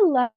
Hello.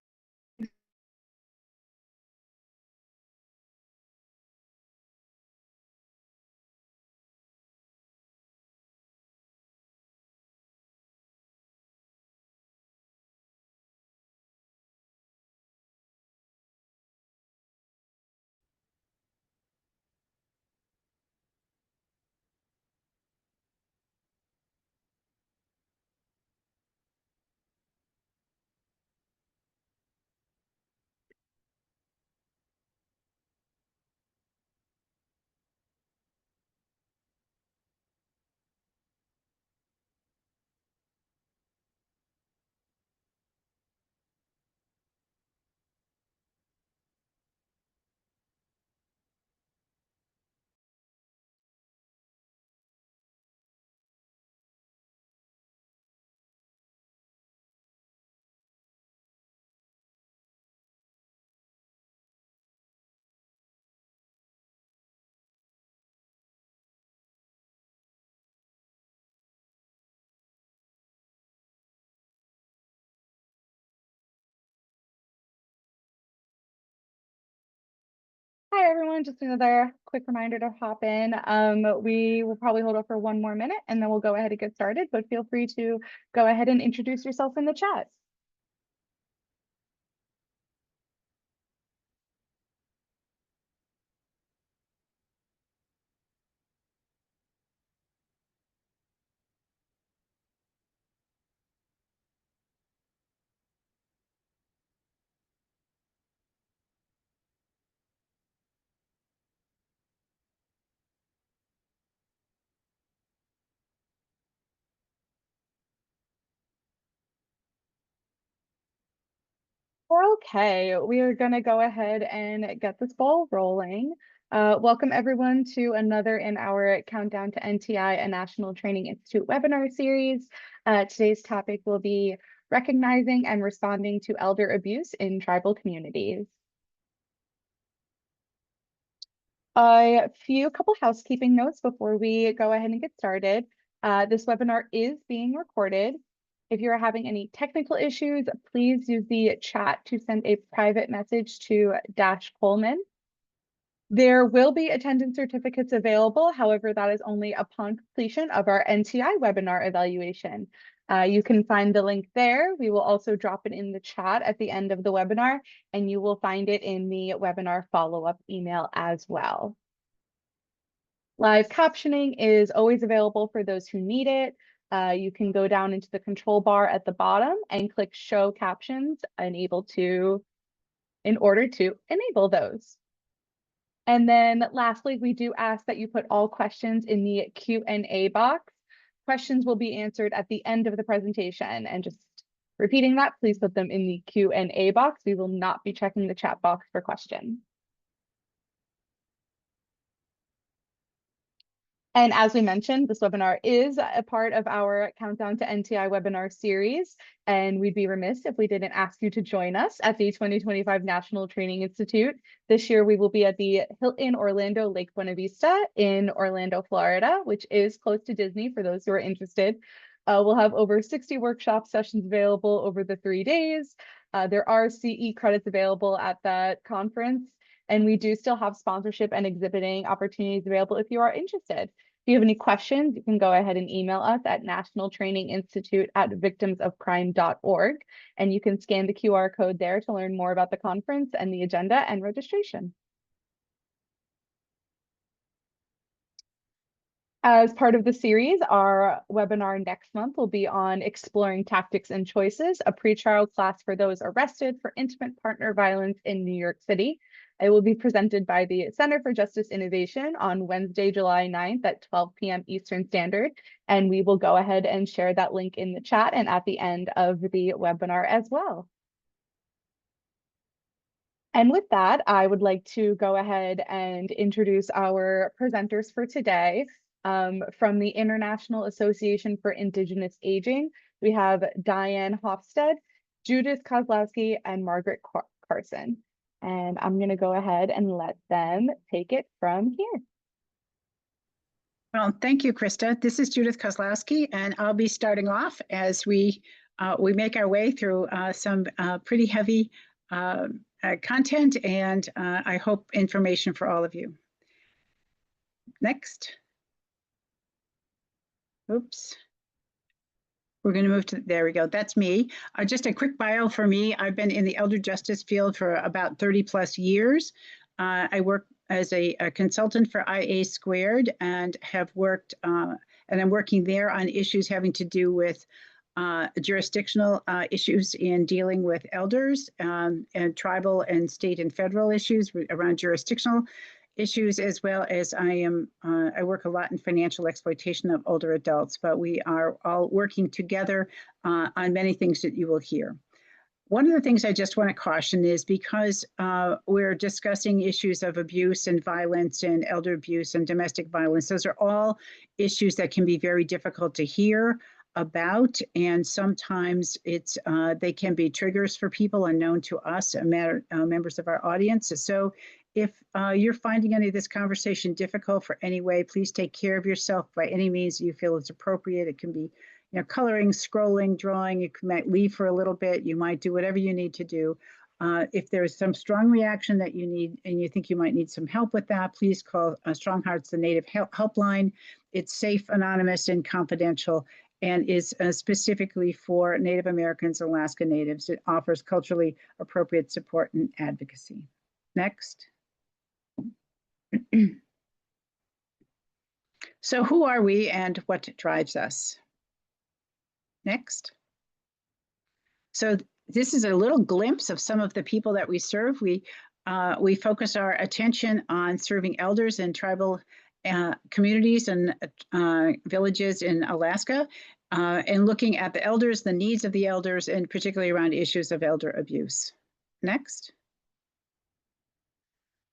Hi, everyone. Just another quick reminder to hop in. We will probably hold up for 1 more minute and then we'll go ahead and get started, but feel free to go ahead and introduce yourself in the chat. Okay, we are going to go ahead and get this ball rolling. Welcome everyone to another in our Countdown to NTI, a National Training Institute webinar series. Today's topic will be recognizing and responding to elder abuse in tribal communities. A couple housekeeping notes before we go ahead and get started. This webinar is being recorded. If you're having any technical issues, please use the chat to send a private message to Dash Coleman. There will be attendance certificates available. However, that is only upon completion of our NTI webinar evaluation. You can find the link there. We will also drop it in the chat at the end of the webinar, and you will find it in the webinar follow-up email as well. Live captioning is always available for those who need it. You can go down into the control bar at the bottom and click Show Captions in order to enable those. And then lastly, we do ask that you put all questions in the Q&A box. Questions will be answered at the end of the presentation. And just repeating that, please put them in the Q&A box. We will not be checking the chat box for questions. And as we mentioned, this webinar is a part of our Countdown to NTI webinar series, and we'd be remiss if we didn't ask you to join us at the 2025 National Training Institute. This year, we will be at the Hilton Orlando Lake Buena Vista in Orlando, Florida, which is close to Disney for those who are interested. We'll have over 60 workshop sessions available over the 3 days. There are CE credits available at that conference. And we do still have sponsorship and exhibiting opportunities available if you are interested. If you have any questions, you can go ahead and email us at nationaltraininginstitute@victimsofcrime.org. And you can scan the QR code there to learn more about the conference and the agenda and registration. As part of the series, our webinar next month will be on exploring tactics and choices, a pretrial class for those arrested for intimate partner violence in New York City. It will be presented by the Center for Justice Innovation on Wednesday, July 9th at 12 p.m. Eastern Standard. And we will go ahead and share that link in the chat and at the end of the webinar as well. And with that, I would like to go ahead and introduce our presenters for today. From the International Association for Indigenous Aging, we have Diane Hofstedt, Judith Kozlowski, and Margaret Carson. And I'm going to go ahead and let them take it from here. Well, thank you, Krista. This is Judith Kozlowski, and I'll be starting off as we we make our way through some pretty heavy content, and I hope information for all of you. Next. Oops. We're going to move to, there we go. That's me. Just a quick bio for me. I've been in the elder justice field for about 30 plus years. I work as a consultant for IA Squared and have worked, and I'm working there on issues having to do with jurisdictional issues in dealing with elders, and tribal and state and federal issues around jurisdictional issues, as well as I work a lot in financial exploitation of older adults, but we are all working together on many things that you will hear. One of the things I just want to caution is because we're discussing issues of abuse and violence and elder abuse and domestic violence, those are all issues that can be very difficult to hear about, and sometimes it's they can be triggers for people unknown to us, members of our audience. So if you're finding any of this conversation difficult for any way, please take care of yourself by any means you feel is appropriate. It can be, coloring, scrolling, drawing. You might leave for a little bit. You might do whatever you need to do. If there's some strong reaction that you need and you think you might need some help with that, please call Strong Hearts, the Native Helpline. It's safe, anonymous, and confidential, and is specifically for Native Americans, Alaska Natives. It offers culturally appropriate support and advocacy. Next. So who are we and what drives us? Next. So this is a little glimpse of some of the people that we serve. We focus our attention on serving elders in tribal communities and villages in Alaska, and looking at the elders, the needs of the elders, and particularly around issues of elder abuse. Next.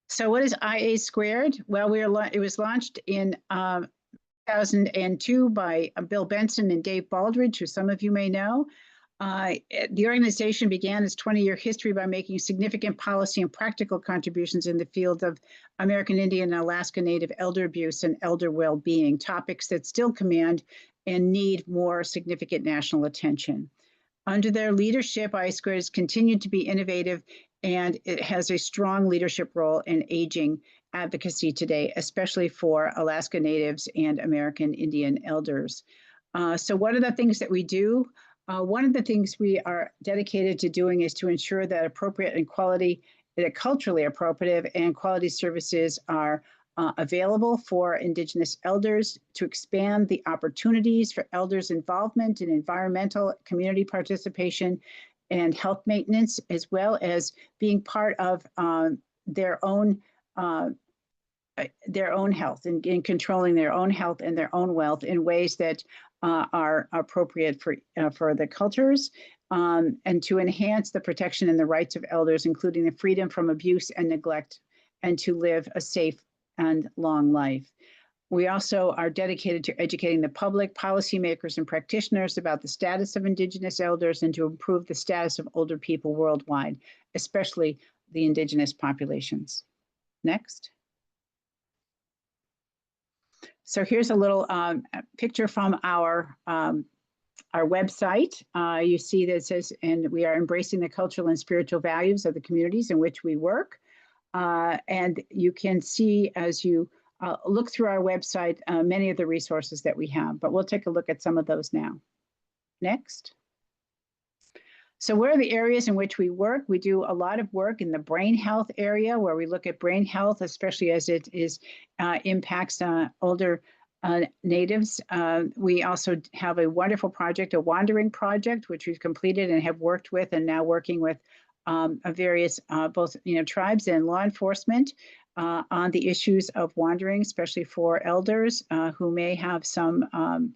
So what is IA Squared? Well, it was launched in 2002 by Bill Benson and Dave Baldridge, who some of you may know. The organization began its 20-year history by making significant policy and practical contributions in the field of American Indian and Alaska Native elder abuse and elder well-being, topics that still command and need more significant national attention. Under their leadership, IA Squared has continued to be innovative, and it has a strong leadership role in aging advocacy today, especially for Alaska Natives and American Indian elders. So what are the things that we do? One of the things we are dedicated to doing is to ensure that appropriate and quality, that culturally appropriate and quality services are available for Indigenous elders, to expand the opportunities for elders' involvement in environmental community participation and health maintenance, as well as being part of their own health and in controlling their own health and their own wealth in ways that are appropriate for the cultures, and to enhance the protection and the rights of elders, including the freedom from abuse and neglect, and to live a safe and long life. We also are dedicated to educating the public, policymakers, and practitioners about the status of Indigenous elders and to improve the status of older people worldwide, especially the Indigenous populations. Next. So here's a little picture from our website. You see that it says, and we are embracing the cultural and spiritual values of the communities in which we work. And you can see as you look through our website, many of the resources that we have, but we'll take a look at some of those now. Next. So where are the areas in which we work? We do a lot of work in the brain health area, where we look at brain health, especially as it is impacts older natives. We also have a wonderful project, a wandering project, which we've completed and have worked with and now working with various both tribes and law enforcement on the issues of wandering, especially for elders who may have some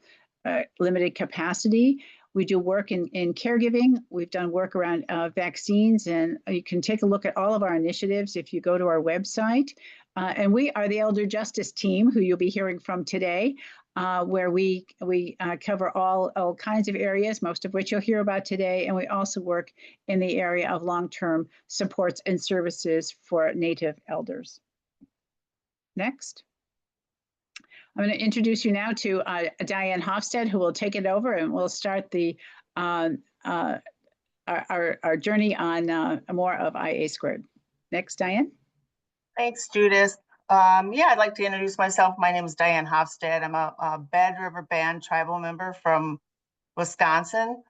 limited capacity. We do work in caregiving. We've done work around vaccines, and you can take a look at all of our initiatives if you go to our website. And we are the Elder Justice Team, who you'll be hearing from today, where we cover all kinds of areas, most of which you'll hear about today. And we also work in the area of long-term supports and services for Native elders. Next. I'm going to introduce you now to Diane Hofstedt, who will take it over, and we'll start the our journey on more of IA squared. Next, Diane. Thanks, Judith. Yeah, I'd like to introduce myself. My name is Diane Hofstedt. I'm a Bad River Band tribal member from Wisconsin.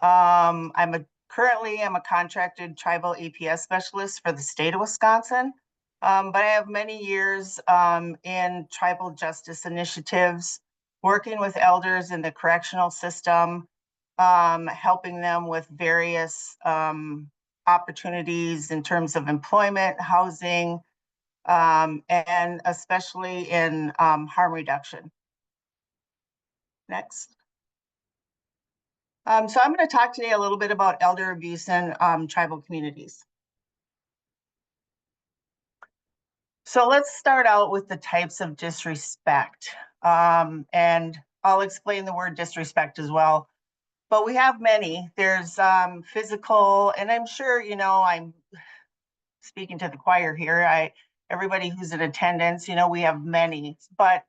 Currently I'm a contracted tribal APS specialist for the state of Wisconsin. But I have many years in tribal justice initiatives, working with elders in the correctional system, helping them with various opportunities in terms of employment, housing, and especially in harm reduction. Next. So I'm going to talk today a little bit about elder abuse in tribal communities. So let's start out with the types of disrespect. And I'll explain the word disrespect as well. But we have many. There's physical, and I'm sure, you know, I'm speaking to the choir here. Everybody who's in attendance, you know, we have many. But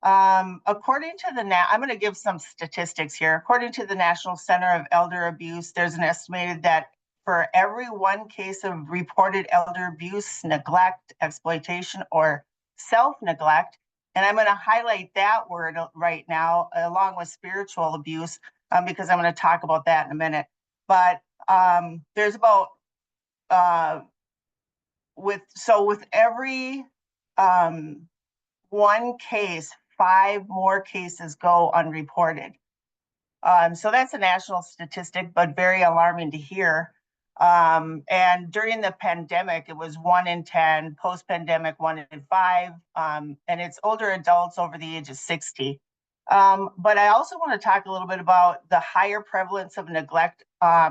according to I'm going to give some statistics here. According to the National Center of Elder Abuse, there's an estimated that for every one case of reported elder abuse, neglect, exploitation, or self-neglect, and I'm going to highlight that word right now, along with spiritual abuse, because I'm going to talk about that in a minute. But there's about, with every one case, 5 more cases go unreported. So that's a national statistic, but very alarming to hear. And during the pandemic, it was 1 in 10, post-pandemic 1 in 5, and it's older adults over the age of 60. But I also want to talk a little bit about the higher prevalence of neglect by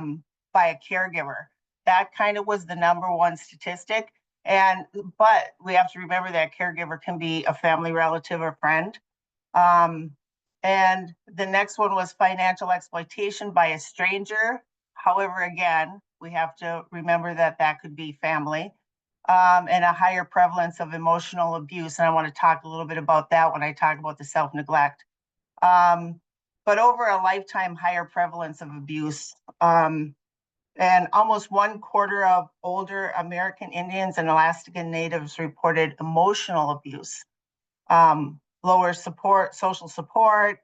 a caregiver. That kind of was the #1 statistic. But we have to remember that caregiver can be a family relative or friend. And the next one was financial exploitation by a stranger. However, again, we have to remember that that could be family, and a higher prevalence of emotional abuse. And I want to talk a little bit about that when I talk about the self-neglect. But over a lifetime, higher prevalence of abuse. And almost 1/4 of older American Indians and Alaskan Natives reported emotional abuse. Lower support, social support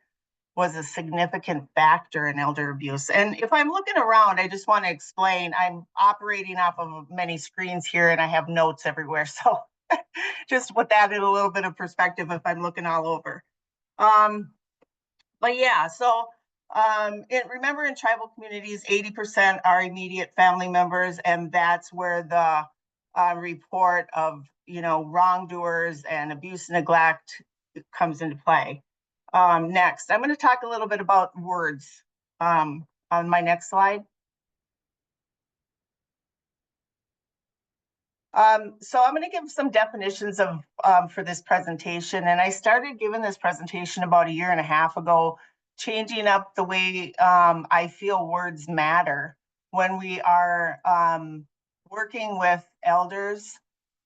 was a significant factor in elder abuse. And if I'm looking around, I just want to explain, I'm operating off of many screens here and I have notes everywhere. So just with that in a little bit of perspective if I'm looking all over. But yeah, so remember in tribal communities, 80% are immediate family members, and that's where the report of, you know, wrongdoers and abuse and neglect comes into play. Next, I'm going to talk a little bit about words on my next slide. So I'm going to give some definitions of for this presentation, and I started giving this presentation about 1.5 years ago, changing up the way I feel words matter when we are working with elders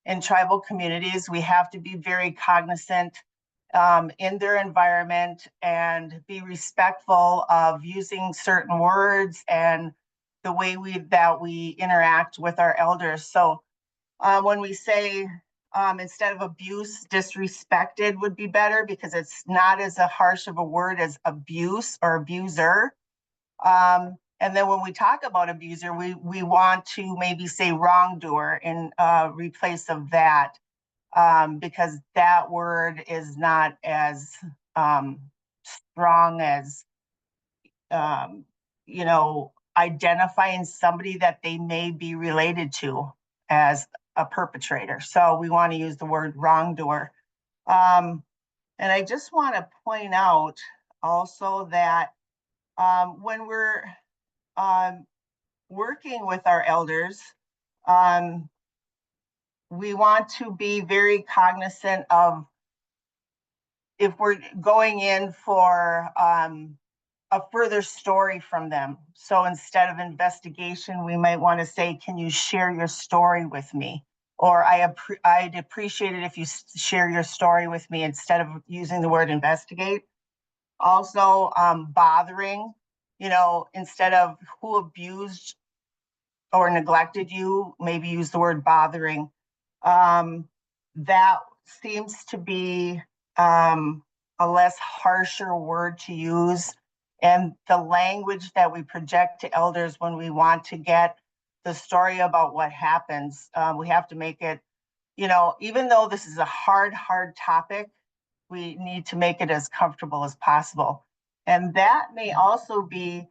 in tribal communities. We have to be very cognizant in their environment and be respectful of using certain words and the way that we interact with our elders. So when we say instead of abuse, disrespected would be better because it's not as harsh of a word as abuse or abuser. And then when we talk about abuser, we want to maybe say wrongdoer in replace of that, because that word is not as strong as, you know, identifying somebody that they may be related to as a perpetrator. So we want to use the word wrongdoer. And I just want to point out also that when we're working with our elders, we want to be very cognizant of if we're going in for a further story from them. So instead of investigation, we might want to say, can you share your story with me? Or I'd appreciate it if you share your story with me instead of using the word investigate. Also, bothering. you know, instead of who abused or neglected you, maybe use the word bothering. That seems to be a less harsher word to use. And the language that we project to elders when we want to get the story about what happens, we have to make it, you know, even though this is a hard topic, we need to make it as comfortable as possible. And that may also be,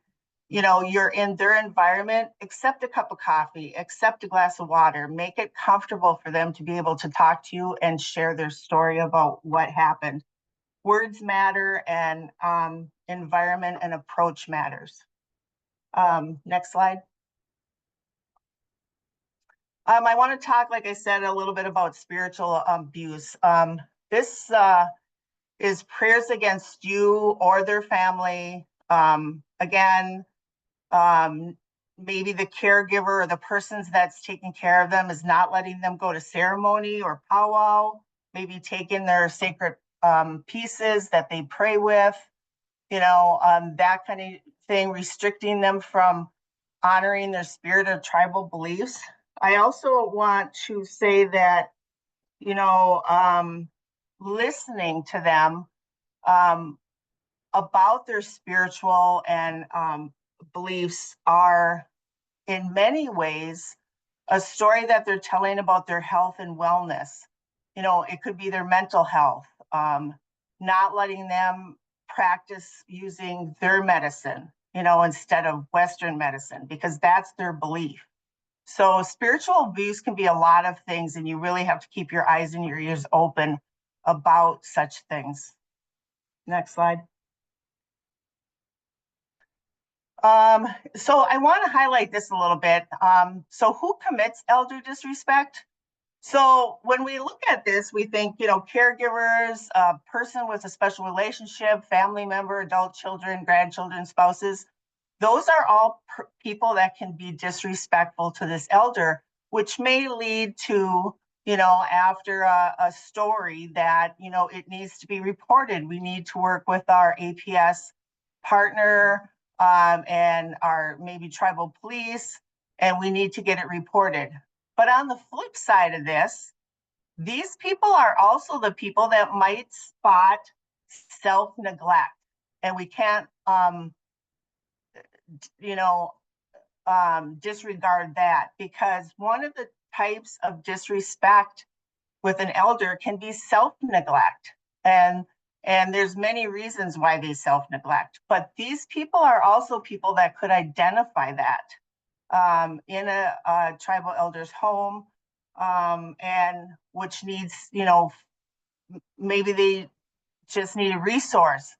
you know, you're in their environment, accept a cup of coffee, accept a glass of water, make it comfortable for them to be able to talk to you and share their story about what happened. Words matter, and environment and approach matters. Next slide. I want to talk, like I said, a little bit about spiritual abuse. This is prayers against you or their family. Again, maybe the caregiver or the persons that's taking care of them is not letting them go to ceremony or powwow, maybe taking their sacred pieces that they pray with, you know, that kind of thing, restricting them from honoring their spirit or tribal beliefs. I also want to say that, you know, listening to them about their spiritual and beliefs are in many ways a story that they're telling about their health and wellness. You know, it could be their mental health, not letting them practice using their medicine, you know, instead of Western medicine, because that's their belief. So spiritual abuse can be a lot of things, and you really have to keep your eyes and your ears open about such things. Next slide. So I want to highlight this a little bit. So who commits elder disrespect? So when we look at this, we think, you know, caregivers, a person with a special relationship, family member, adult children, grandchildren, spouses. Those are all people that can be disrespectful to this elder, which may lead to, you know, after a story that, you know, it needs to be reported. We need to work with our APS partner and our maybe tribal police, and we need to get it reported. But on the flip side of this, these people are also the people that might spot self-neglect, and we can't, you know, disregard that, because one of the types of disrespect with an elder can be self-neglect, and there's many reasons why they self-neglect, but these people are also people that could identify that in a tribal elder's home, and which needs, you know, maybe they just need a resource.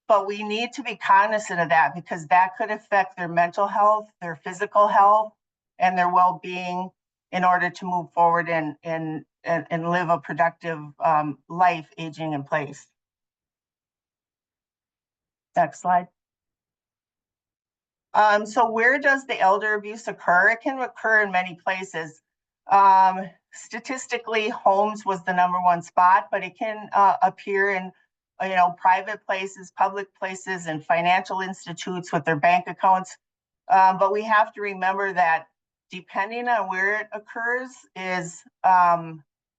But we need to be cognizant of that, because that could affect their mental health, their physical health, and their well-being in order to move forward and live a productive life aging in place. Next slide. So where does the elder abuse occur? It can occur in many places. Statistically, homes was the #1 spot, but it can appear in, you know, private places, public places, and financial institutes with their bank accounts. But we have to remember that depending on where it occurs is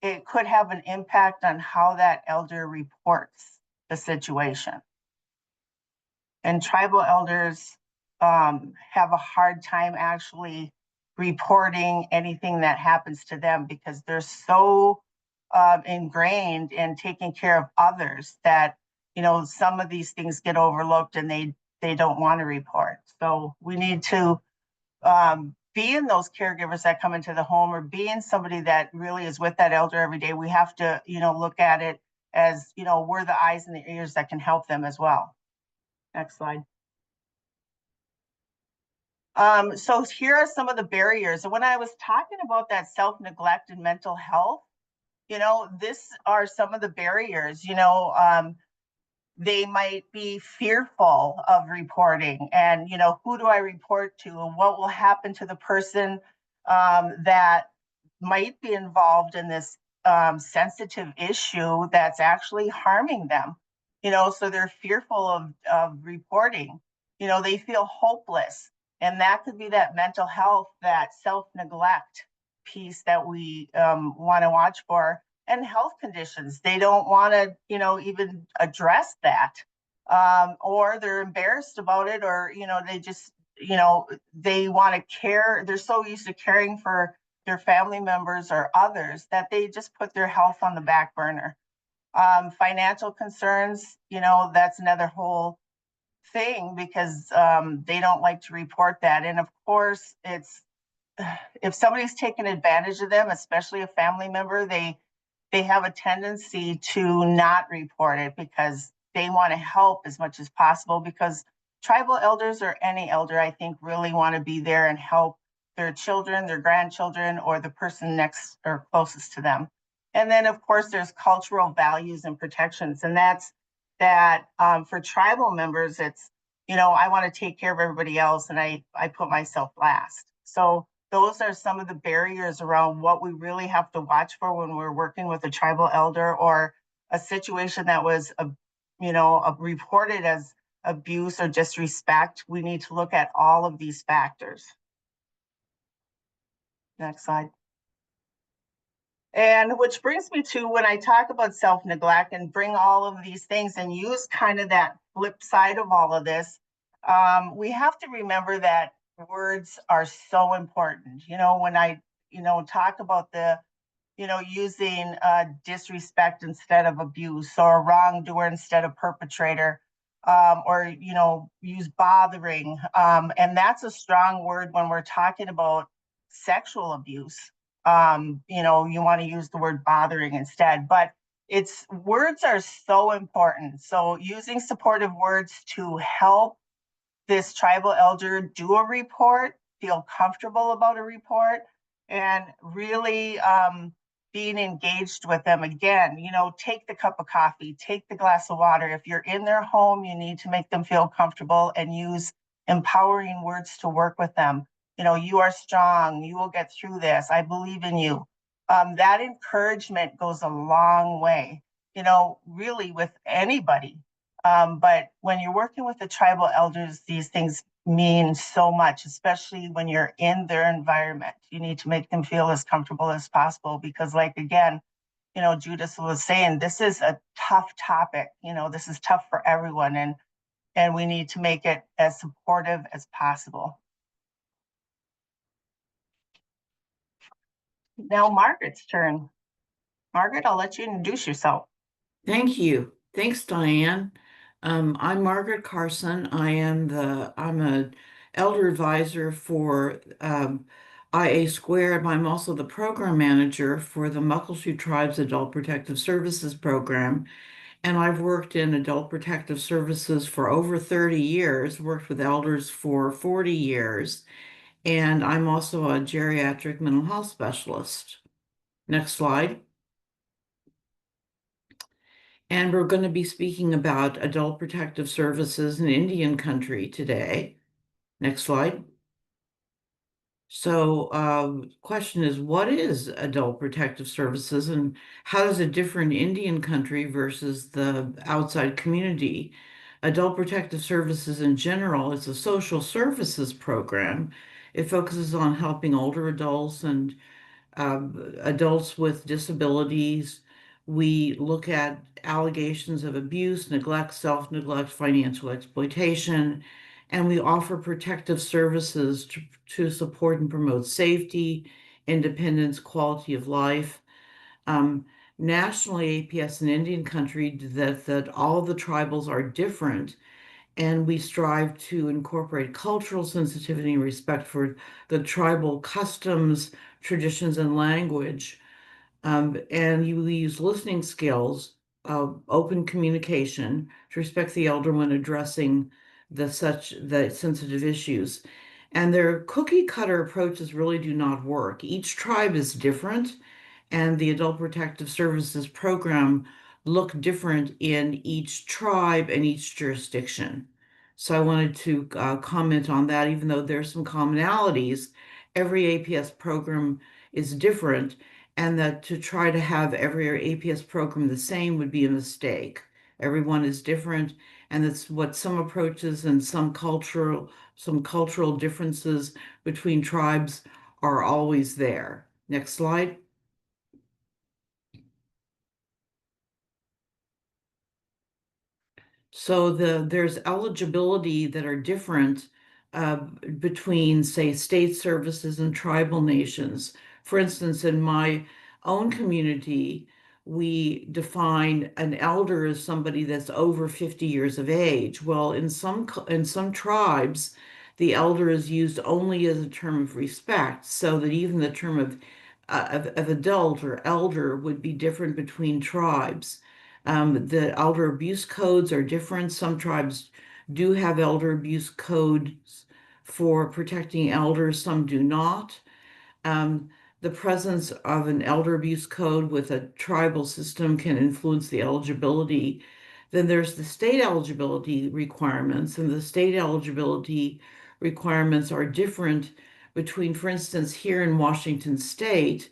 it could have an impact on how that elder reports the situation. And tribal elders have a hard time actually reporting anything that happens to them, because they're so ingrained in taking care of others that, you know, some of these things get overlooked and they don't want to report. So we need to being those caregivers that come into the home, or being somebody that really is with that elder every day, we have to, you know, look at it as, you know, we're the eyes and the ears that can help them as well. Next slide. So here are some of the barriers. And when I was talking about that self-neglect and mental health, you know, this are some of the barriers. You know, they might be fearful of reporting, and, you know, who do I report to, and what will happen to the person that might be involved in this sensitive issue that's actually harming them, you know, so they're fearful of reporting. they feel hopeless. And that could be that mental health, that self-neglect piece that we want to watch for, and health conditions. They don't want to, even address that, or they're embarrassed about it, or, they just, they want to care. They're so used to caring for their family members or others that they just put their health on the back burner. Financial concerns, that's another whole thing, because they don't like to report that. And of course, it's if somebody's taken advantage of them, especially a family member, they have a tendency to not report it because they want to help as much as possible, because tribal elders, or any elder, I think, really want to be there and help their children, their grandchildren, or the person next or closest to them. And then, of course, there's cultural values and protections. And that's that for tribal members, it's, I want to take care of everybody else, and I put myself last. So those are some of the barriers around what we really have to watch for when we're working with a tribal elder, or a situation that was, reported as abuse or disrespect. We need to look at all of these factors. Next slide. And which brings me to, when I talk about self-neglect and bring all of these things and use kind of that flip side of all of this, we have to remember that words are so important. When I, talk about the, using disrespect instead of abuse, or wrongdoer instead of perpetrator, or, use bothering. And that's a strong word when we're talking about sexual abuse. You want to use the word bothering instead, but words are so important. So using supportive words to help this tribal elder do a report, feel comfortable about a report, and really being engaged with them. Again, take the cup of coffee, take the glass of water. If you're in their home, you need to make them feel comfortable and use empowering words to work with them. You are strong, you will get through this, I believe in you. That encouragement goes a long way, really with anybody. But when you're working with the tribal elders, these things mean so much, especially when you're in their environment. You need to make them feel as comfortable as possible, because again, Judith was saying, this is a tough topic. This is tough for everyone, and we need to make it as supportive as possible. Now Margaret's turn. Margaret, I'll let you introduce yourself. Thank you. Thanks, Diane. I'm Margaret Carson. I'm a elder advisor for IA Squared. I'm also the program manager for the Muckleshoot Tribe's Adult Protective Services program. And I've worked in adult protective services for over 30 years, worked with elders for 40 years. And I'm also a geriatric mental health specialist. Next slide. And we're going to be speaking about adult protective services in Indian country today. Next slide. So question is, what is adult protective services, and how does it differ in Indian country versus the outside community? Adult protective services in general is a social services program. It focuses on helping older adults and adults with disabilities. We look at allegations of abuse, neglect, self-neglect, financial exploitation, and we offer protective services to support and promote safety, independence, quality of life. Nationally, APS in Indian country, that all the tribals are different, and we strive to incorporate cultural sensitivity and respect for the tribal customs, traditions, and language. And we use listening skills, open communication to respect the elder when addressing the sensitive issues. And their cookie cutter approaches really do not work. Each tribe is different, and the Adult Protective Services program look different in each tribe and each jurisdiction. So I wanted to comment on that. Even though there's some commonalities, every APS program is different, and that to try to have every APS program the same would be a mistake. Everyone is different, and that's what some approaches and some cultural differences between tribes are always there. Next slide. So there's eligibility that are different uh, between, say, state services and tribal nations. For instance, in my own community, we define an elder as somebody that's over 50 years of age. Well, in some tribes, the elder is used only as a term of respect, so that even the term of adult or elder would be different between tribes. The elder abuse codes are different. Some tribes do have elder abuse codes for protecting elders, some do not. Um, the presence of an elder abuse code with a tribal system can influence the eligibility. Then there's the state eligibility requirements, and the state eligibility requirements are different between, for instance, here in Washington State,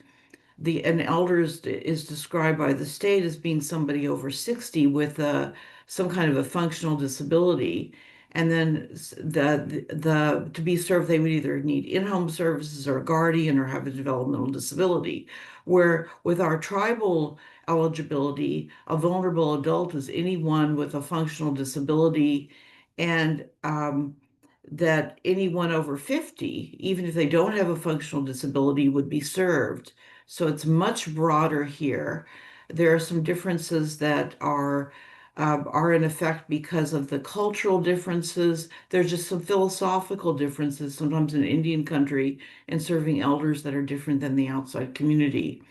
an elder is described by the state as being somebody over 60 with some kind of a functional disability. And then to be served, they would either need in-home services or a guardian or have a developmental disability. Where with our tribal eligibility, a vulnerable adult is anyone with a functional disability, and that anyone over 50, even if they don't have a functional disability, would be served. So it's much broader here. There are some differences that are in effect because of the cultural differences. There's just some philosophical differences, sometimes in Indian country, and serving elders that are different than the outside community.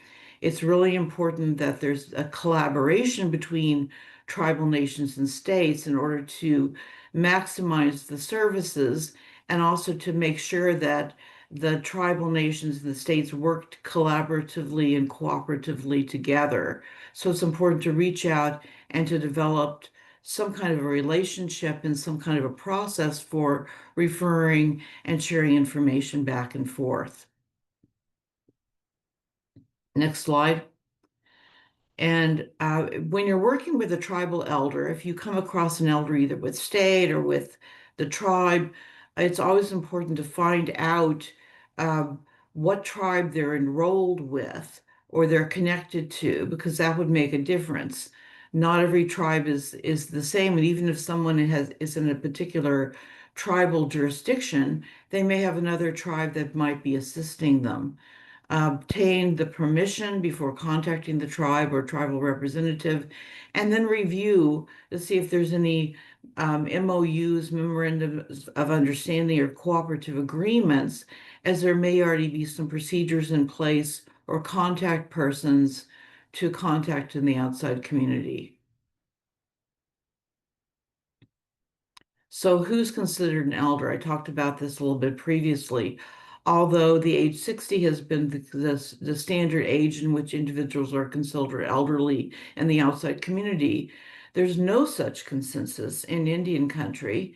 It's really important that there's a collaboration between tribal nations and states in order to maximize the services and also to make sure that the tribal nations and the states worked collaboratively and cooperatively together. So it's important to reach out and to develop some kind of a relationship and some kind of a process for referring and sharing information back and forth. Next slide. And when you're working with a tribal elder, if you come across an elder either with state or with the tribe, it's always important to find out um, what tribe they're enrolled with or they're connected to, because that would make a difference. Not every tribe is the same, and even if someone is in a particular tribal jurisdiction, they may have another tribe that might be assisting them. Obtain the permission before contacting the tribe or tribal representative, and then review to see if there's any MOUs, memorandums of understanding, or cooperative agreements, as there may already be some procedures in place or contact persons to contact in the outside community. So who's considered an elder? I talked about this a little bit previously. Although the age 60 has been the standard age in which individuals are considered elderly in the outside community, there's no such consensus in Indian country.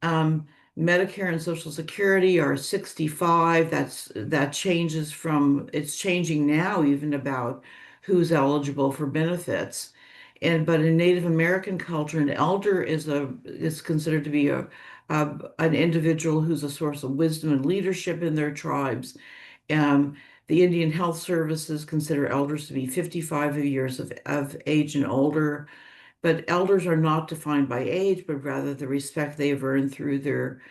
Um, Medicare and Social Security are 65. That changes from, it's changing now even about who's eligible for benefits. But in Native American culture, an elder is considered to be an individual who's a source of wisdom and leadership in their tribes. Um, the Indian Health Services consider elders to be 55 years of age and older. But elders are not defined by age, but rather the respect they have earned through their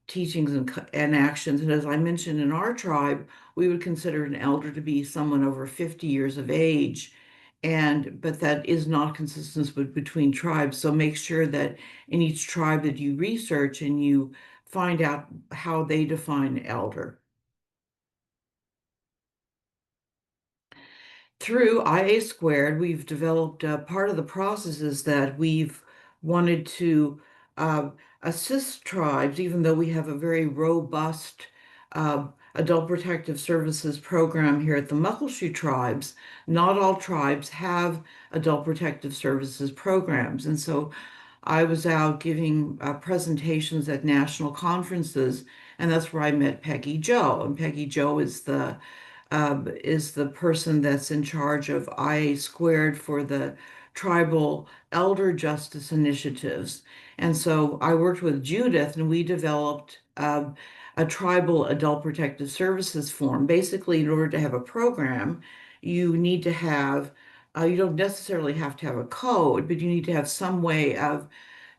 teachings and actions. And as I mentioned, in our tribe, we would consider an elder to be someone over 50 years of age. But that is not consistent between tribes. So make sure that in each tribe that you research and you find out how they define elder. Through IA squared, we've developed part of the processes that we've wanted to uh, assist tribes, even though we have a very robust adult protective services program here at the Muckleshoot tribes. Not all tribes have adult protective services programs. And so I was out giving presentations at national conferences, and that's where I met Peggy Joe. And Peggy Joe is the person that's in charge of IA squared for the tribal elder justice initiatives. And so I worked with Judith and we developed a tribal adult protective services form. Basically, in order to have a program, you need to have, you don't necessarily have to have a code, but you need to have some way of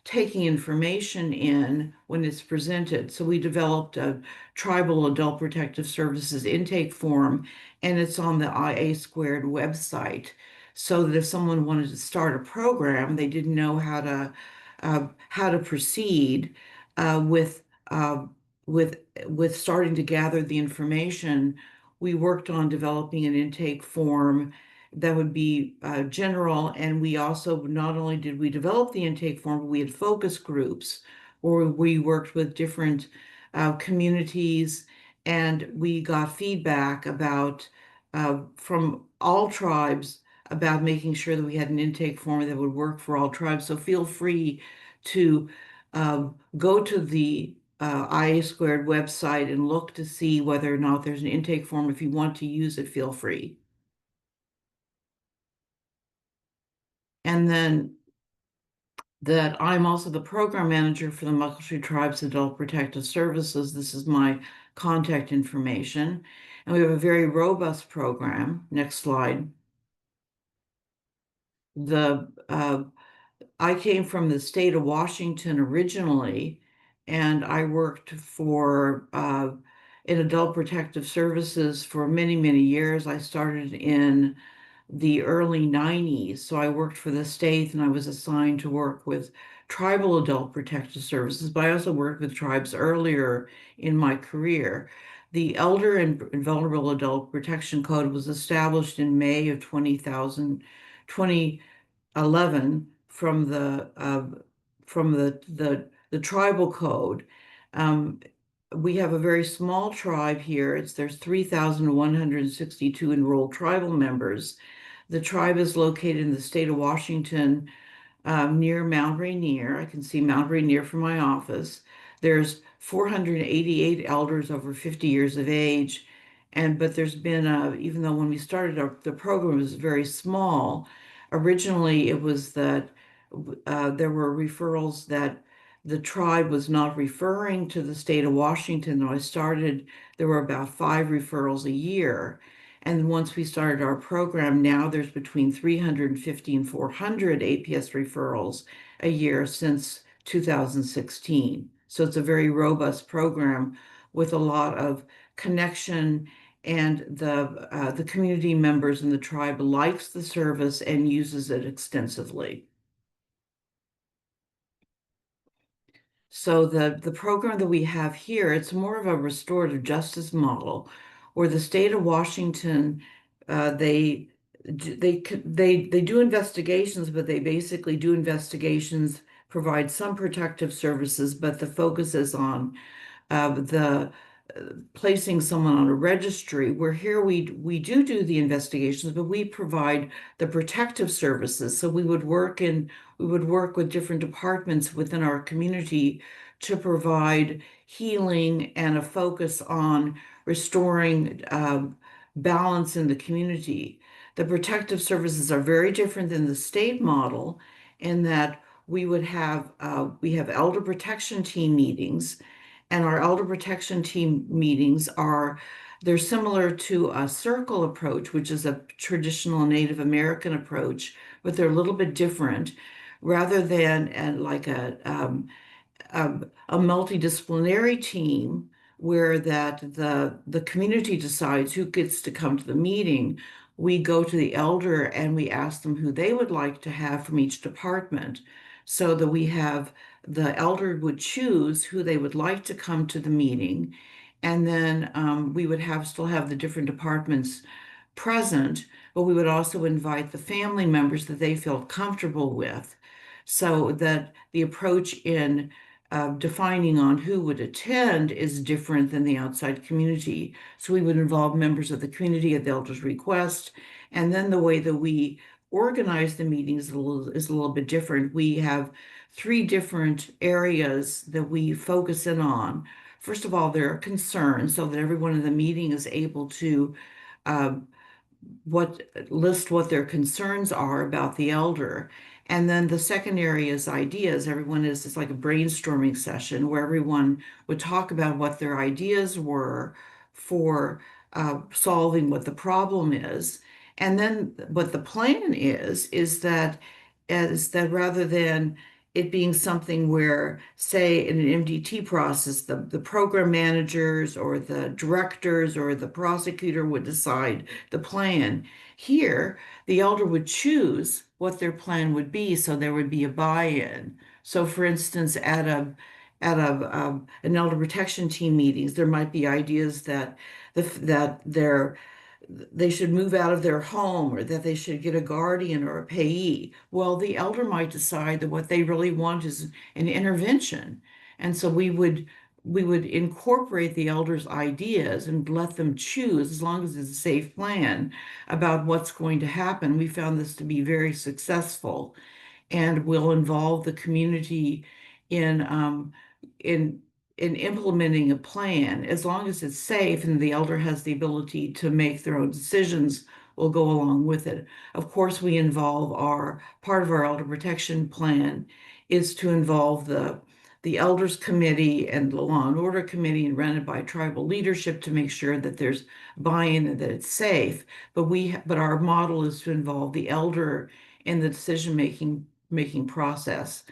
taking information in when it's presented. So we developed a tribal adult protective services intake form, and it's on the IA squared website. So that if someone wanted to start a program, they didn't know how to proceed uh, with uh, with with starting to gather the information. We worked on developing an intake form that would be general. And we also, not only did we develop the intake form, but we had focus groups where we worked with different communities and we got feedback about from all tribes about making sure that we had an intake form that would work for all tribes. So feel free to go to the IA squared website and look to see whether or not there's an intake form. If you want to use it, feel free. And then that I'm also the program manager for the Muckleshoot Tribe's Adult Protective Services. This is my contact information. And we have a very robust program. Next slide. I came from the state of Washington originally, and I worked for in adult protective services for many, many years. I started in the early 90s. So I worked for the state and I was assigned to work with tribal adult protective services, but I also worked with tribes earlier in my career. The Elder and Vulnerable Adult Protection Code was established in May of 2011 from the tribal code. Um, we have a very small tribe here. There's 3,162 enrolled tribal members. The tribe is located in the state of Washington, near Mount Rainier. I can see Mount Rainier from my office. There's 488 elders over 50 years of age. But there's been even though when we started the program was very small, originally it was that there were referrals that the tribe was not referring to the state of Washington. When I started, there were about 5 referrals a year. And once we started our program, now there's between 350 and 400 APS referrals a year since 2016. So it's a very robust program with a lot of connection, and the community members in the tribe likes the service and uses it extensively. So the program that we have here, it's more of a restorative justice model, where the state of Washington, they do investigations, but they basically do investigations, provide some protective services, but the focus is on the placing someone on a registry. Where here we do the investigations, but we provide the protective services. So we would work with different departments within our community to provide healing and a focus on restoring balance in the community. The protective services are very different than the state model in that we have elder protection team meetings, and our elder protection team meetings they're similar to a circle approach, which is a traditional Native American approach, but they're a little bit different. Rather than like a multidisciplinary team where the community decides who gets to come to the meeting, we go to the elder and we ask them who they would like to have from each department, so that the elder would choose who they would like to come to the meeting. And then we would still have the different departments present, but we would also invite the family members that they feel comfortable with, so that the approach in defining on who would attend is different than the outside community. So we would involve members of the community at the elder's request. And then the way that we organize the meetings is a little bit different. We have 3 different areas that we focus in on. First of all, there are concerns, so that everyone in the meeting is able to list what their concerns are about the elder. And then the second area is ideas. It's like a brainstorming session where everyone would talk about what their ideas were for solving what the problem is. And then what the plan is that rather than it being something where, say, in an MDT process, the program managers or the directors or the prosecutor would decide the plan. Here, the elder would choose what their plan would be, so there would be a buy-in. So, for instance, an elder protection team meetings, there might be ideas that they should move out of their home or that they should get a guardian or a payee. Well, the elder might decide that what they really want is an intervention. And so we would incorporate the elder's ideas and let them choose, as long as it's a safe plan, about what's going to happen. We found this to be very successful and will involve the community in in in implementing a plan. As long as it's safe and the elder has the ability to make their own decisions, we'll go along with it. Of course, we involve our part of our elder protection plan is to involve the elders committee and the law and order committee, and run it by tribal leadership to make sure that there's buy-in and that it's safe. But our model is to involve the elder in the decision making process.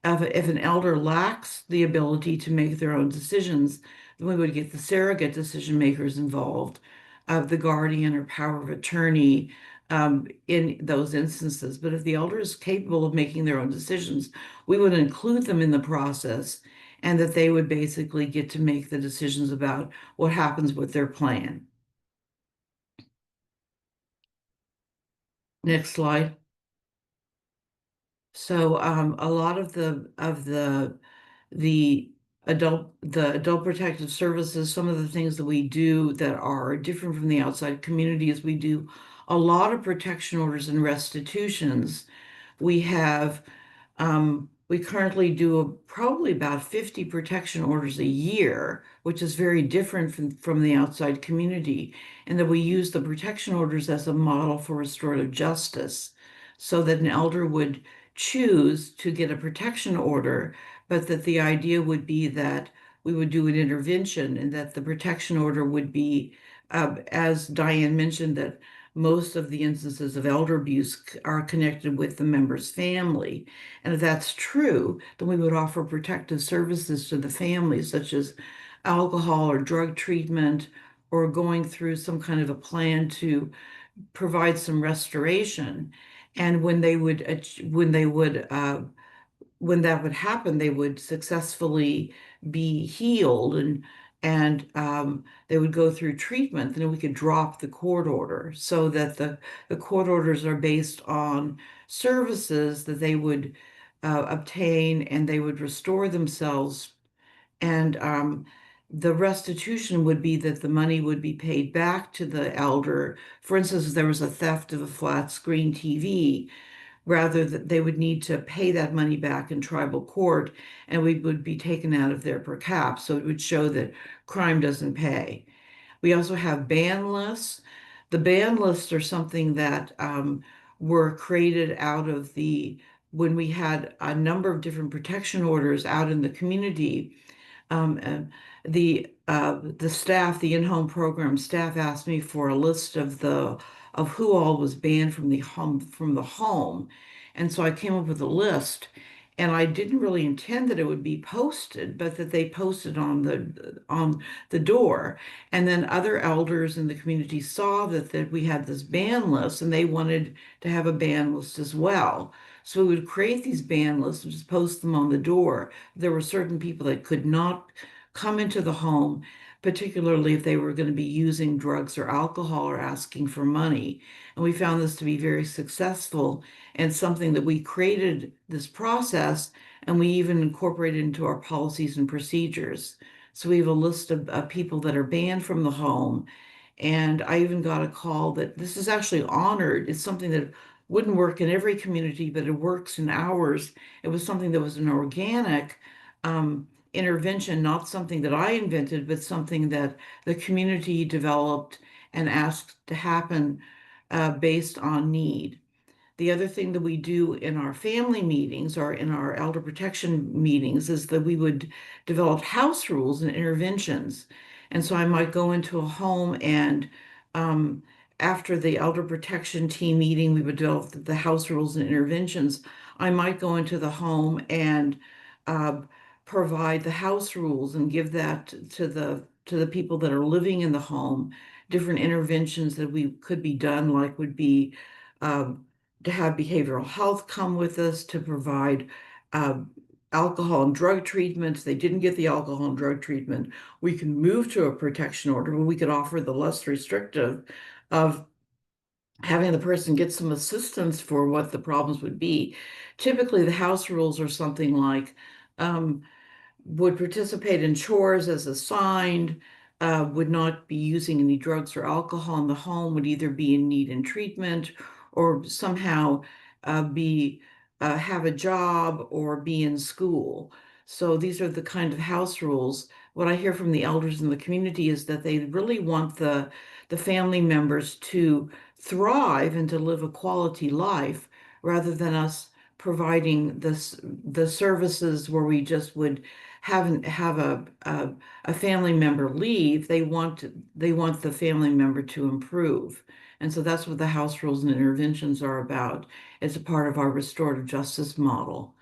If an elder lacks the ability to make their own decisions, then we would get the surrogate decision makers involved, the guardian or power of attorney, in those instances. But if the elder is capable of making their own decisions, we would include them in the process, and that they would basically get to make the decisions about what happens with their plan. Next slide. So a lot of the adult protective services, some of the things that we do that are different from the outside community is we do a lot of protection orders and restitutions. We currently do probably about 50 protection orders a year, which is very different from the outside community, and that we use the protection orders as a model for restorative justice, so that an elder would choose to get a protection order, but that the idea would be that we would do an intervention, and that the protection order would be, as Diane mentioned, that most of the instances of elder abuse are connected with the member's family. And if that's true, then we would offer protective services to the family, such as alcohol or drug treatment, or going through some kind of a plan to provide some restoration. And when that would happen, they would successfully be healed, and they would go through treatment. Then we could drop the court order, so that the court orders are based on services that they would obtain, and they would restore themselves. And the restitution would be that the money would be paid back to the elder. For instance, if there was a theft of a flat screen TV, rather that they would need to pay that money back in tribal court, and we would be taken out of their per cap. So it would show that crime doesn't pay. We also have ban lists. The ban lists are something that were created when we had a number of different protection orders out in the community. And the staff, the in-home program staff, asked me for a list of who all was banned from the home. And so I came up with a list, and I didn't really intend that it would be posted, but that they posted on the door. And then other elders in the community saw that we had this ban list, and they wanted to have a ban list as well. So we would create these ban lists and just post them on the door. There were certain people that could not come into the home, particularly if they were going to be using drugs or alcohol or asking for money. And we found this to be very successful, and something that we created this process, and we even incorporated into our policies and procedures. So we have a list of people that are banned from the home. And I even got a call that this is actually honored. It's something that wouldn't work in every community, but it works in ours. It was something that was an organic intervention, not something that I invented, but something that the community developed and asked to happen based on need. The other thing that we do in our family meetings or in our elder protection meetings is that we would develop house rules and interventions. And so I might go into a home and after the elder protection team meeting, we would develop the house rules and interventions. I might go into the home and uh, provide the house rules and give that to the people that are living in the home. Different interventions that we could be done, like would be um, to have behavioral health come with us, to provide uh, alcohol and drug treatments. They didn't get the alcohol and drug treatment. We can move to a protection order, but we could offer the less restrictive of having the person get some assistance for what the problems would be. Typically, the house rules are something like um, would participate in chores as assigned, would not be using any drugs or alcohol in the home, would either be in need and treatment or somehow be have a job or be in school. So these are the kind of house rules. What I hear from the elders in the community is that they really want the family members to thrive and to live a quality life rather than us providing the services where we just would have a family member leave. They want the family member to improve. And so that's what the house rules and interventions are about. It's a part of our restorative justice model.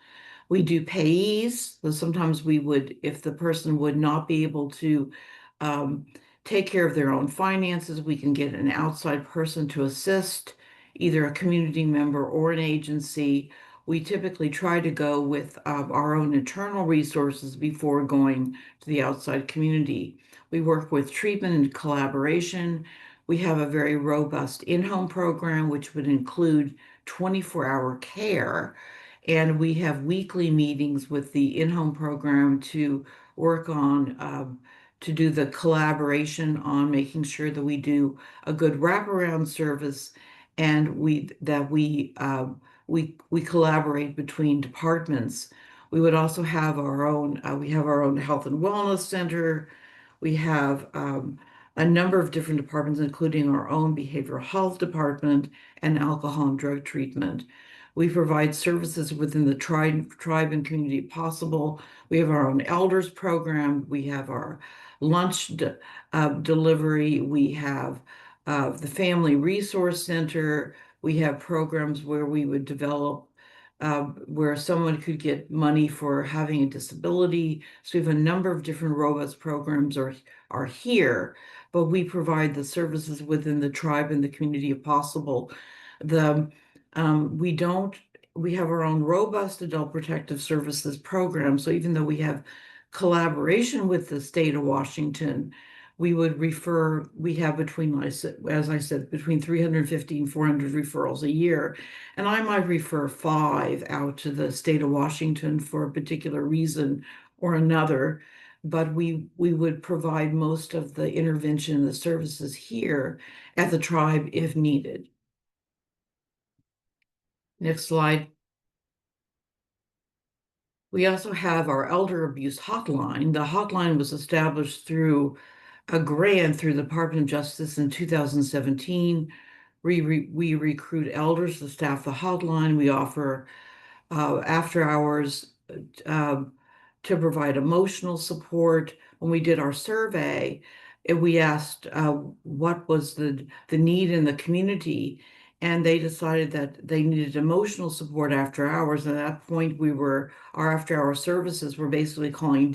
We do payees, so sometimes we would, if the person would not be able to um, take care of their own finances, we can get an outside person to assist, either a community member or an agency. We typically try to go with our own internal resources before going to the outside community. We work with treatment and collaboration. We have a very robust in-home program, which would include 24-hour care. And we have weekly meetings with the in-home program to work on, to do the collaboration on making sure that we do a good wraparound service and we collaborate between departments. We would also have we have our own health and wellness center. We have a number of different departments, including our own behavioral health department and alcohol and drug treatment. We provide services within the tribe and community possible. We have our own elders program. We have our delivery. We have the Family Resource Center. We have programs where we would develop where someone could get money for having a disability. So we have a number of different robust programs are here, but we provide the services within the tribe and the community if possible. The we don't, we have our own robust adult protective services program. So even though we have collaboration with the state of Washington, we would refer, we have between, as I said, between 350 and 400 referrals a year. And I might refer 5 out to the state of Washington for a particular reason or another. But we would provide most of the intervention and the services here at the tribe if needed. Next slide. We also have our elder abuse hotline. The hotline was established through a grant through the Department of Justice in 2017. We recruit elders to staff the hotline. We offer after hours to provide emotional support. When we did our survey, we asked what was the need in the community, and they decided that they needed emotional support after hours. And at that point, our after hour services were basically calling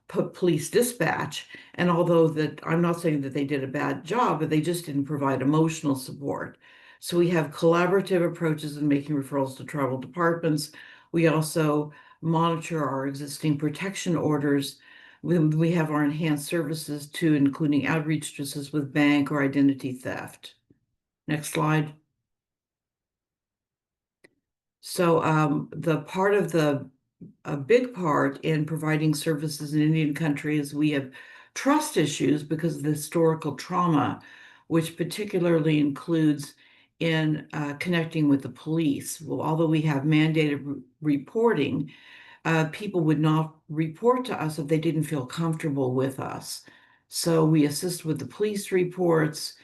police dispatch. And although that I'm not saying that they did a bad job, but they just didn't provide emotional support. So we have collaborative approaches in making referrals to tribal departments. We also monitor our existing protection orders. We have our enhanced services too, including outreach to assist with bank or identity theft. Next slide. So a big part in providing services in Indian country is we have trust issues because of the historical trauma, which particularly includes in connecting with the police. Well, although we have mandated reporting, people would not report to us if they didn't feel comfortable with us. So we assist with the police reports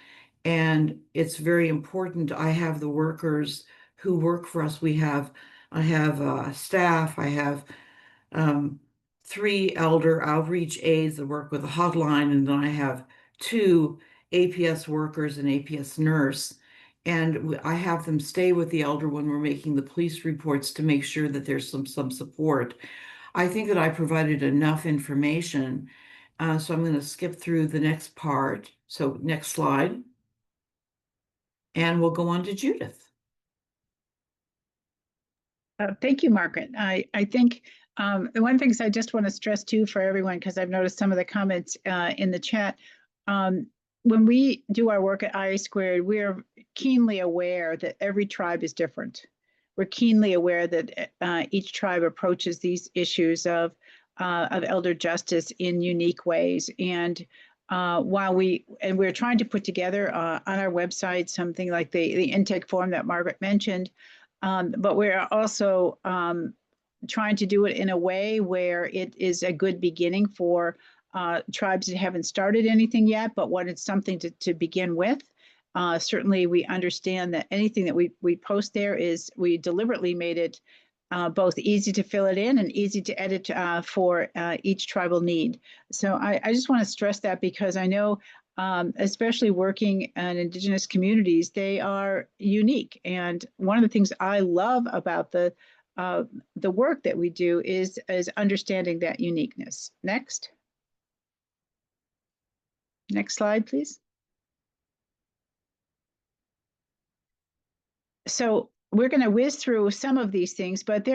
And it's very important. I have the workers who work for us. I have staff. I have um, 3 elder outreach aides that work with the hotline, and then I have 2 APS workers and APS nurse. And I have them stay with the elder when we're making the police reports to make sure that there's some support. I think that I provided enough information. So I'm going to skip through the next part. So next slide. And we'll go on to Judith. Thank you, Margaret. I think the one things I just want to stress too for everyone, because I've noticed some of the comments in the chat. When we do our work at IA², we're keenly aware that every tribe is different. We're keenly aware that each tribe approaches these issues of elder justice in unique ways. And while we're trying to put together on our website something like the intake form that Margaret mentioned, but we're also trying to do it in a way where it is a good beginning for tribes that haven't started anything yet, but what it's something to begin with. Certainly, we understand that anything that we post there we deliberately made it both easy to fill it in and easy to edit for each tribal need. So I just want to stress that, because I know especially working in Indigenous communities, they are unique. And one of the things I love about the work that we do is understanding that uniqueness. Next slide, please. So we're going to whiz through some of these things, but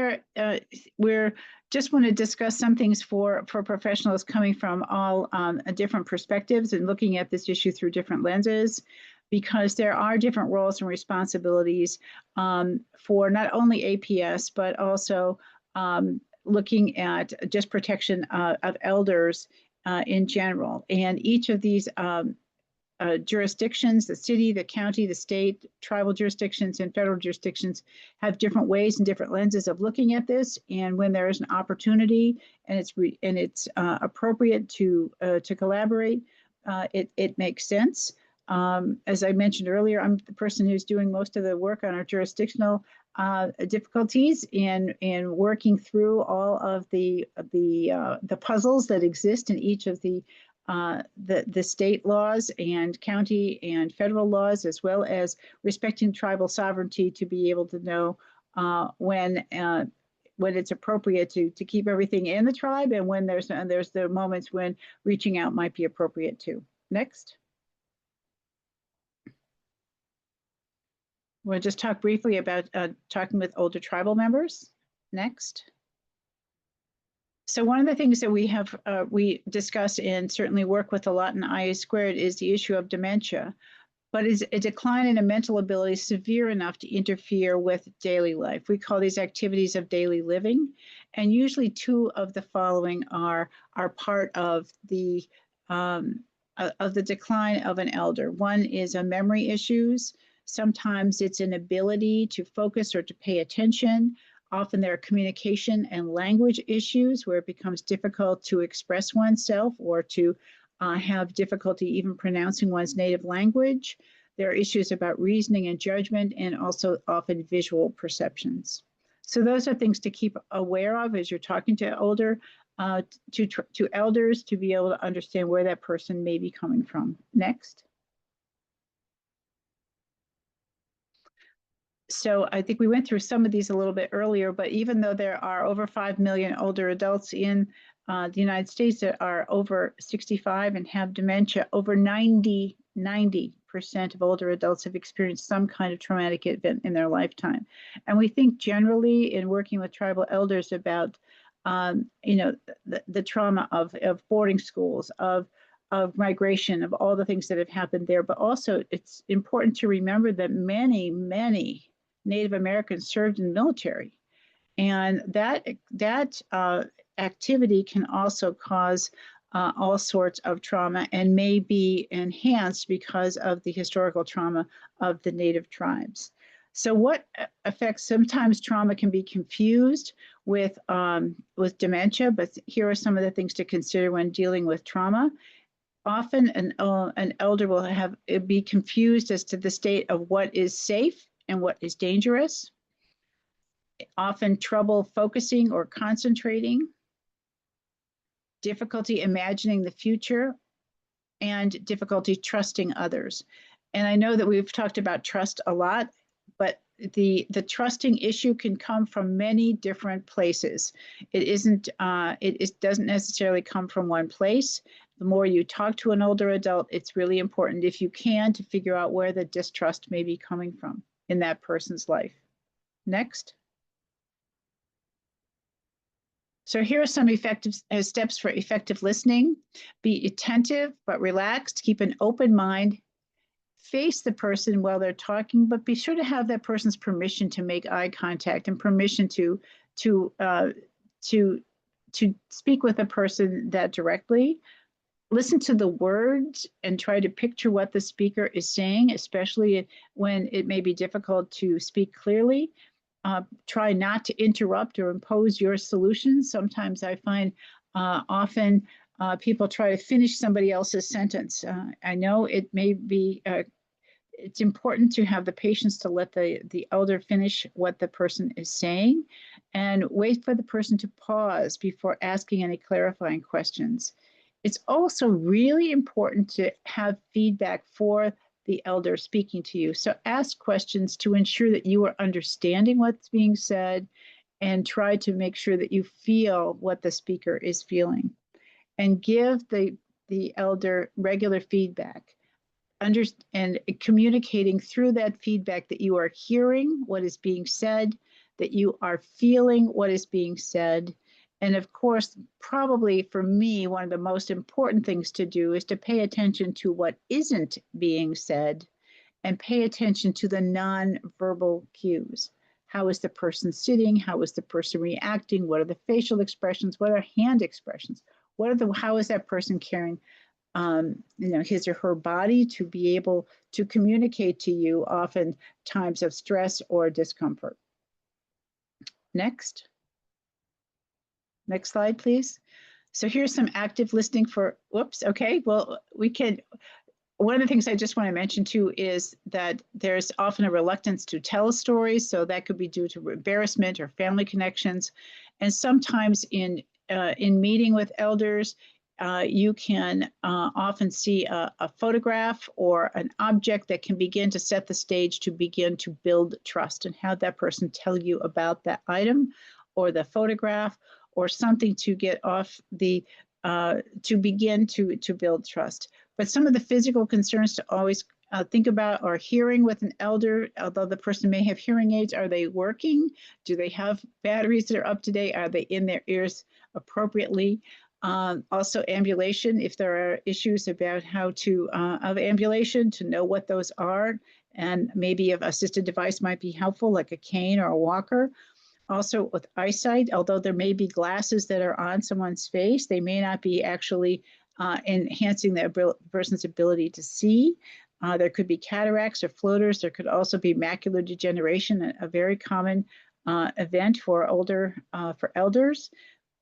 we're just want to discuss some things for professionals coming from all different perspectives and looking at this issue through different lenses, because there are different roles and responsibilities for not only APS, but also looking at just protection of elders in general. And each of these jurisdictions, the city, the county, the state, tribal jurisdictions, and federal jurisdictions have different ways and different lenses of looking at this. And when there is an opportunity and it's appropriate to collaborate, it makes sense. As I mentioned earlier, I'm the person who's doing most of the work on our jurisdictional difficulties and working through all of the puzzles that exist in each of the state laws and county and federal laws, as well as respecting tribal sovereignty to be able to know when it's appropriate to keep everything in the tribe, and when there's the moments when reaching out might be appropriate too. Next. We'll just talk briefly about talking with older tribal members. Next. So one of the things that we discuss and certainly work with a lot in IA² is the issue of dementia, but is a decline in a mental ability severe enough to interfere with daily life. We call these activities of daily living, and usually 2 of the following are part of the decline of an elder. One is memory issues. Sometimes it's an ability to focus or to pay attention. Often there are communication and language issues where it becomes difficult to express oneself or to have difficulty even pronouncing one's native language. There are issues about reasoning and judgment, and also often visual perceptions. So those are things to keep aware of as you're talking to to elders, to be able to understand where that person may be coming from. Next. So I think we went through some of these a little bit earlier, but even though there are over 5 million older adults in the United States that are over 65 and have dementia, over 90% of older adults have experienced some kind of traumatic event in their lifetime. And we think generally in working with tribal elders about, the trauma of boarding schools, of migration, of all the things that have happened there. But also it's important to remember that many Native Americans served in the military, and that activity can also cause all sorts of trauma and may be enhanced because of the historical trauma of the Native tribes. So what affects, sometimes trauma can be confused with dementia, but here are some of the things to consider when dealing with trauma. Often an elder will be confused as to the state of what is safe and what is dangerous. Often trouble focusing or concentrating, difficulty imagining the future, and difficulty trusting others. And I know that we've talked about trust a lot, but the trusting issue can come from many different places. It doesn't necessarily come from one place. The more you talk to an older adult, it's really important, if you can, to figure out where the distrust may be coming from in that person's life. Next. So here are some effective steps for effective listening. Be attentive but relaxed. Keep an open mind. Face the person while they're talking, but be sure to have that person's permission to make eye contact and permission to speak with a person that directly. Listen to the words and try to picture what the speaker is saying, especially when it may be difficult to speak clearly. Try not to interrupt or impose your solutions. Sometimes I find often people try to finish somebody else's sentence. I know it may be, it's important to have the patience to let the elder finish what the person is saying and wait for the person to pause before asking any clarifying questions. It's also really important to have feedback for the elder speaking to you. So ask questions to ensure that you are understanding what's being said and try to make sure that you feel what the speaker is feeling. And give the elder regular feedback. And communicating through that feedback that you are hearing what is being said, that you are feeling what is being said. And of course, probably for me, one of the most important things to do is to pay attention to what isn't being said and pay attention to the nonverbal cues. How is the person sitting? How is the person reacting? What are the facial expressions? What are hand expressions? How is that person carrying his or her body to be able to communicate to you often times of stress or discomfort? Next slide, please. So here's some active listening for, whoops, okay, well, one of the things I just want to mention too is that there's often a reluctance to tell stories, so that could be due to embarrassment or family connections. And sometimes in meeting with elders, you can often see a photograph or an object that can begin to set the stage to begin to build trust and have that person tell you about that item or the photograph or something to get off to begin to build trust. But some of the physical concerns to always think about are hearing with an elder. Although the person may have hearing aids, are they working? Do they have batteries that are up to date? Are they in their ears appropriately? Also ambulation, if there are issues about how to, of ambulation, to know what those are. And maybe an assisted device might be helpful, like a cane or a walker. Also with eyesight, although there may be glasses that are on someone's face, they may not be actually enhancing the person's ability to see. There could be cataracts or floaters. There could also be macular degeneration, a very common event for elders.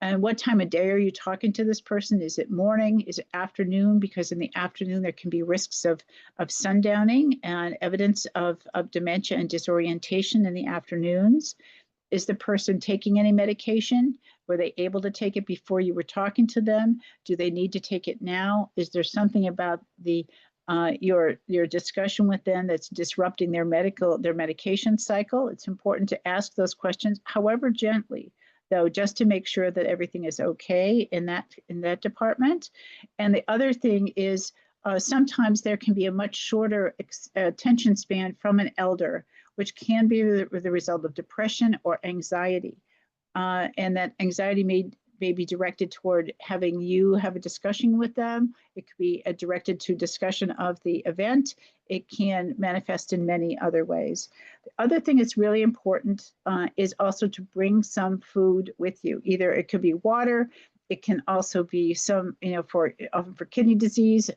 And what time of day are you talking to this person? Is it morning? Is it afternoon? Because in the afternoon, there can be risks of sundowning and evidence of dementia and disorientation in the afternoons. Is the person taking any medication? Were they able to take it before you were talking to them? Do they need to take it now? Is there something about your discussion with them that's disrupting their medication cycle? It's important to ask those questions, however gently, though, just to make sure that everything is okay in that department. And the other thing is sometimes there can be a much shorter attention span from an elder, which can be the result of depression or anxiety. And that anxiety may be directed toward having you have a discussion with them. It could be directed to discussion of the event. It can manifest in many other ways. The other thing that's really important is also to bring some food with you. Either it could be water. It can also be some, often for kidney disease,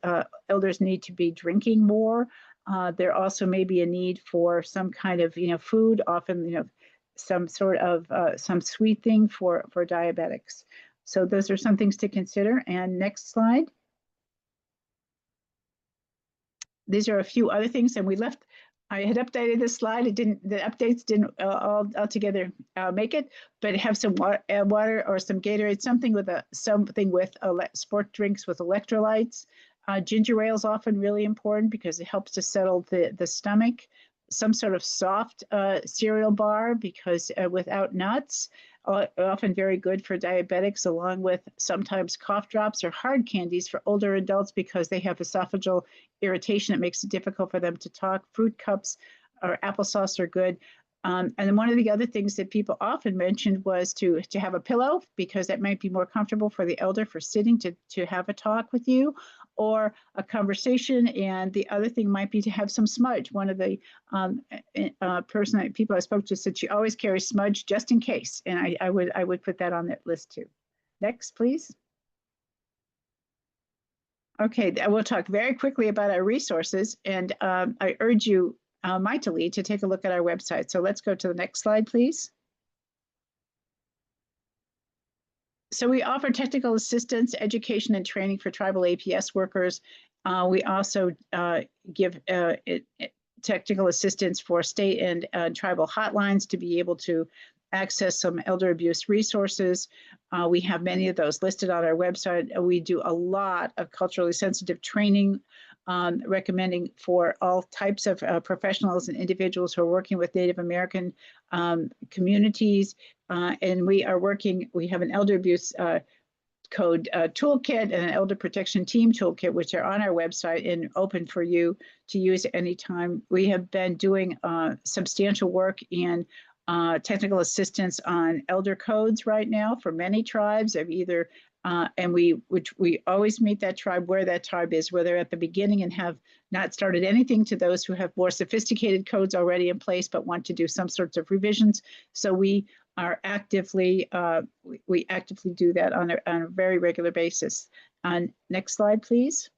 elders need to be drinking more. There also may be a need for some kind of, food, often, some sort of some sweet thing for diabetics. So those are some things to consider. And next slide. these are a few other things, and I had updated this slide. The updates didn't altogether make it, but have some water or some Gatorade, something with sport drinks with electrolytes. Ginger ale is often really important because it helps to settle the stomach. Some sort of soft cereal bar, because without nuts, often very good for diabetics, along with sometimes cough drops or hard candies for older adults because they have esophageal irritation. It makes it difficult for them to talk. Fruit cups or applesauce are good. And then one of the other things that people often mentioned was to have a pillow, because that might be more comfortable for the elder for sitting to have a talk with you, or a conversation. And the other thing might be to have some smudge. One of the people I spoke to said she always carries smudge just in case. And I would put that on that list too. Next, please. Okay, we'll talk very quickly about our resources. And I urge you mightily to take a look at our website. So let's go to the next slide, please. So we offer technical assistance, education, and training for tribal APS workers. We also give technical assistance for state and tribal hotlines to be able to access some elder abuse resources. We have many of those listed on our website. We do a lot of culturally sensitive training, recommending for all types of professionals and individuals who are working with Native American communities. And we have an elder abuse code toolkit and an elder protection team toolkit, which are on our website and open for you to use at any time. We have been doing substantial work in technical assistance on elder codes right now for many tribes of either, which we always meet that tribe where that tribe is, where they're at the beginning and have not started anything, to those who have more sophisticated codes already in place but want to do some sorts of revisions. So we are actively, we actively do that on a very regular basis. Next slide, please.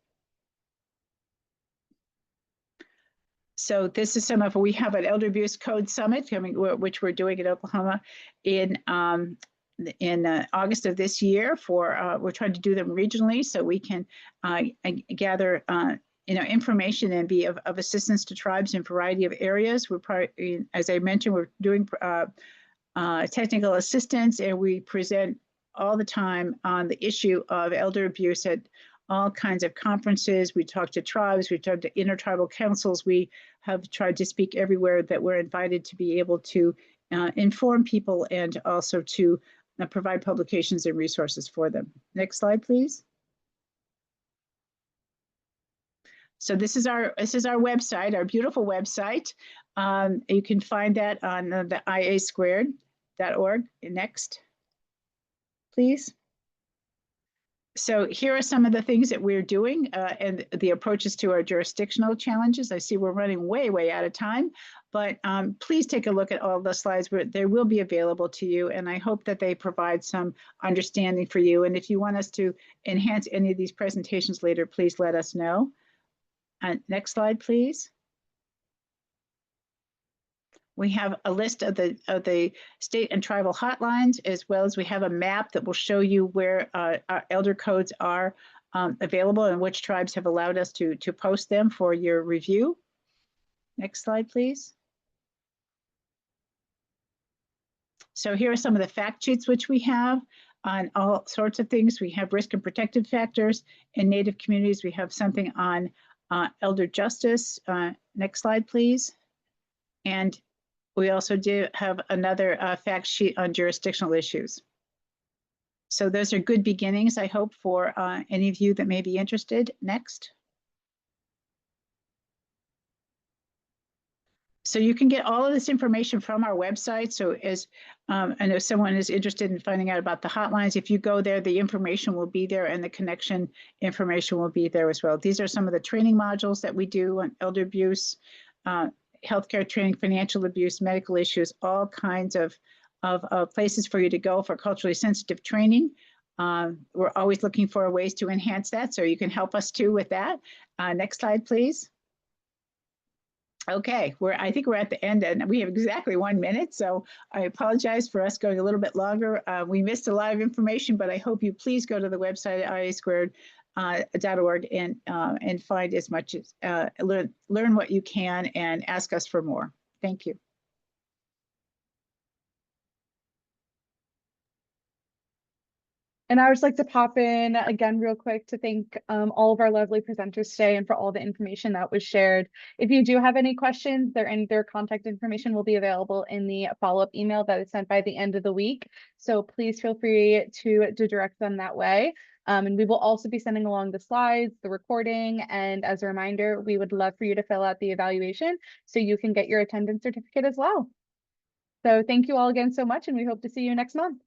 So this is we have an Elder Abuse Code Summit coming, which we're doing in Oklahoma in August of this year. We're trying to do them regionally so we can gather information and be of assistance to tribes in a variety of areas. As I mentioned, we're doing technical assistance, and we present all the time on the issue of elder abuse at all kinds of conferences. We talk to tribes, we talk to intertribal councils. We have tried to speak everywhere that we're invited to be able to inform people and also to provide publications and resources for them. Next slide, please. So this is our website, our beautiful website. You can find that on the ia2.org. Next, please. So here are some of the things that we're doing and the approaches to our jurisdictional challenges. I see we're running way out of time, but please take a look at all the slides. They will be available to you, and I hope that they provide some understanding for you. And if you want us to enhance any of these presentations later, please let us know. Next slide, please. We have a list of the state and tribal hotlines, as well as we have a map that will show you where our elder codes are available and which tribes have allowed us to post them for your review. Next slide, please. So here are some of the fact sheets which we have on all sorts of things. We have risk and protected factors in Native communities. We have something on elder justice. Next slide, please. And we also do have another fact sheet on jurisdictional issues. So those are good beginnings, I hope, for any of you that may be interested. Next. So you can get all of this information from our website. So as I know someone is interested in finding out about the hotlines, if you go there, the information will be there and the connection information will be there as well. These are some of the training modules that we do on elder abuse, healthcare training, financial abuse, medical issues, all kinds of places for you to go for culturally sensitive training. We're always looking for ways to enhance that, so you can help us too with that. Next slide, please. Okay, I think we're at the end, and we have exactly 1 minute, so I apologize for us going a little bit longer. We missed a lot of information, but I hope you please go to the website at IA2 .org and find as much as learn what you can and ask us for more. Thank you. And I would just like to pop in again real quick to thank all of our lovely presenters today and for all the information that was shared. If you do have any questions, their contact information will be available in the follow-up email that is sent by the end of the week. So please feel free to direct them that way. And we will also be sending along the slides, the recording, and as a reminder, we would love for you to fill out the evaluation so you can get your attendance certificate as well. So thank you all again so much, and we hope to see you next month.